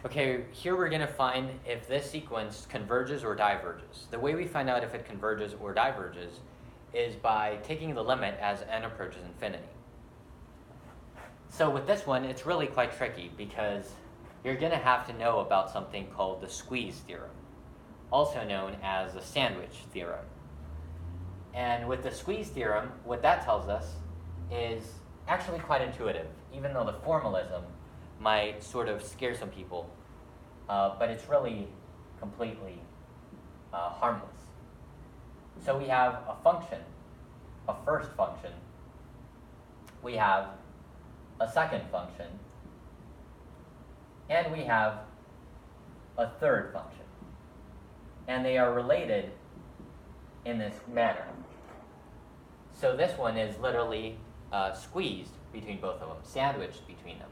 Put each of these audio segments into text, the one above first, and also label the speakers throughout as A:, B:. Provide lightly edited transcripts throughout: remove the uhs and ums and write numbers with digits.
A: Okay, here we're going to find if this sequence converges or diverges. The way we find out if it converges or diverges is by taking the limit as n approaches infinity. So with this one, it's really quite tricky because you're going to have to know about something called the squeeze theorem, also known as the sandwich theorem. And with the squeeze theorem, what that tells us is actually quite intuitive, even though the formalism might sort of scare some people, but it's really completely harmless. So we have a function, a first function, we have a second function, and we have a third function. And they are related in this manner. So this one is literally squeezed between both of them, sandwiched between them.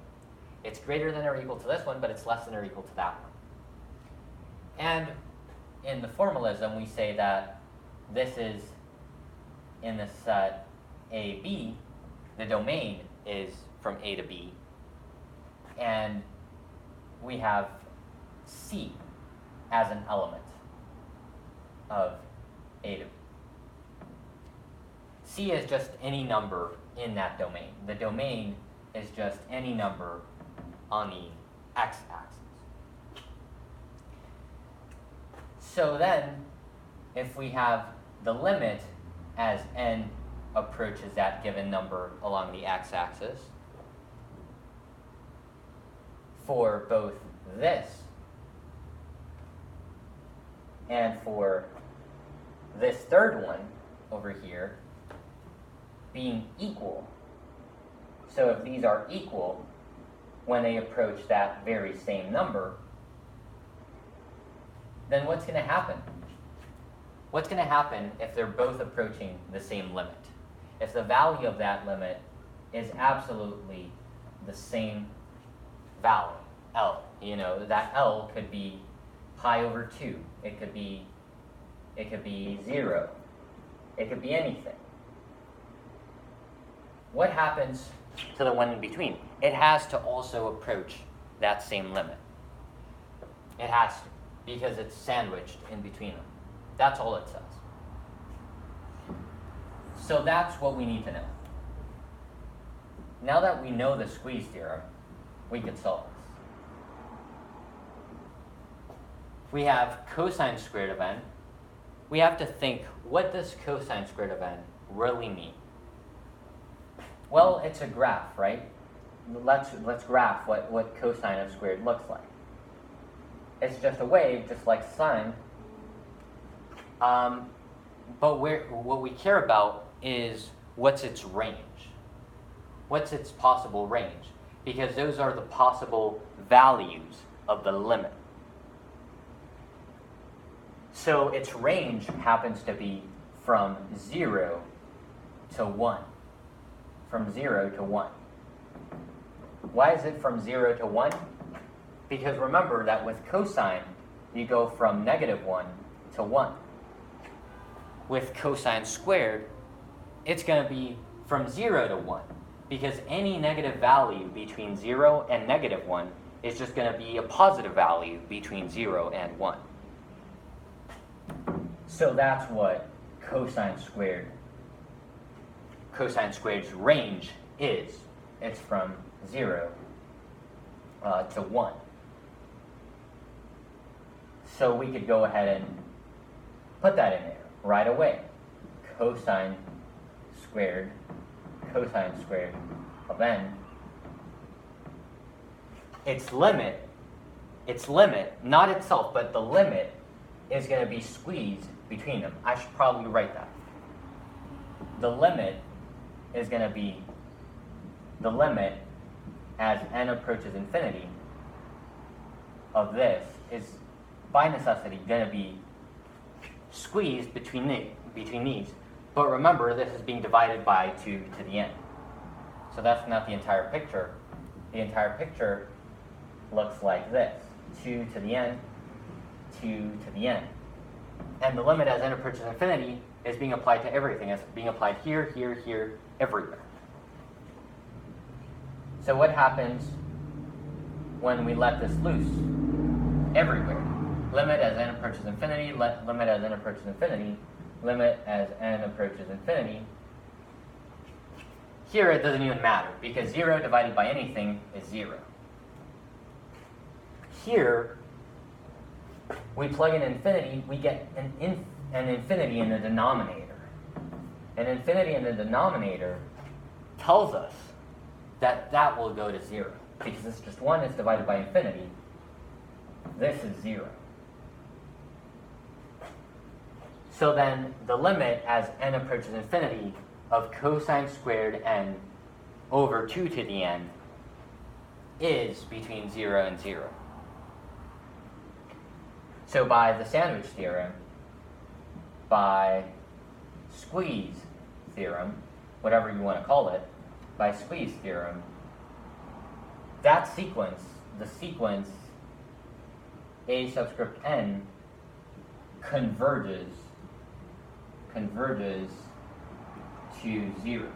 A: It's greater than or equal to this one, but it's less than or equal to that one. And in the formalism, we say that this is in the set AB, the domain is from A to B, and we have C as an element of A to B. C is just any number in that domain. The domain is just any number on the x-axis. So then, if we have the limit as n approaches that given number along the x-axis, for both this and for this third one over here being equal. So if these are equal when they approach that very same number, then what's going to happen? What's going to happen if they're both approaching the same limit? If the value of that limit is absolutely the same value, L. You know, that L could be pi over 2. It could be 0. It could be anything. What happens to the one in between? It has to also approach that same limit. It has to, because it's sandwiched in between them. That's all it says. So that's what we need to know. Now that we know the squeeze theorem, we can solve this. We have cosine squared of n. We have to think, what does cosine squared of n really mean? Well, it's a graph, right? Let's graph what cosine of squared looks like. It's just a wave, just like sine. But what we care about is what's its range. What's its possible range? Because those are the possible values of the limit. So its range happens to be from 0 to 1. From 0 to 1. Why is it from 0 to 1? Because remember that with cosine, you go from -1 to 1. With cosine squared, it's going to be from 0 to 1, because any negative value between 0 and -1 is just going to be a positive value between 0 and 1. So that's what cosine squared's range is. It's from 0 to 1. So we could go ahead and put that in there right away. Cosine squared of n. Its limit, not itself, but the limit is going to be squeezed between them. I should probably write that. The limit is going to be the limit as n approaches infinity of this is by necessity going to be squeezed between these. But remember, this is being divided by 2 to the n. So that's not the entire picture. The entire picture looks like this. 2 to the n, 2 to the n. And the limit as n approaches infinity is being applied to everything. It's being applied here, here, here, everywhere. So what happens when we let this loose? everywhere. Limit as n approaches infinity, limit as n approaches infinity, limit as n approaches infinity. Here it doesn't even matter, because 0 divided by anything is 0. Here, we plug in infinity, we get an infinity in the denominator. An infinity in the denominator tells us that that will go to 0, because it's just 1 is divided by infinity. This is 0. So then the limit as n approaches infinity of cosine squared n over 2 to the n is between 0 and 0. So by the sandwich theorem, by squeeze theorem, whatever you want to call it, by squeeze theorem, that sequence, the sequence a subscript n, converges to 0.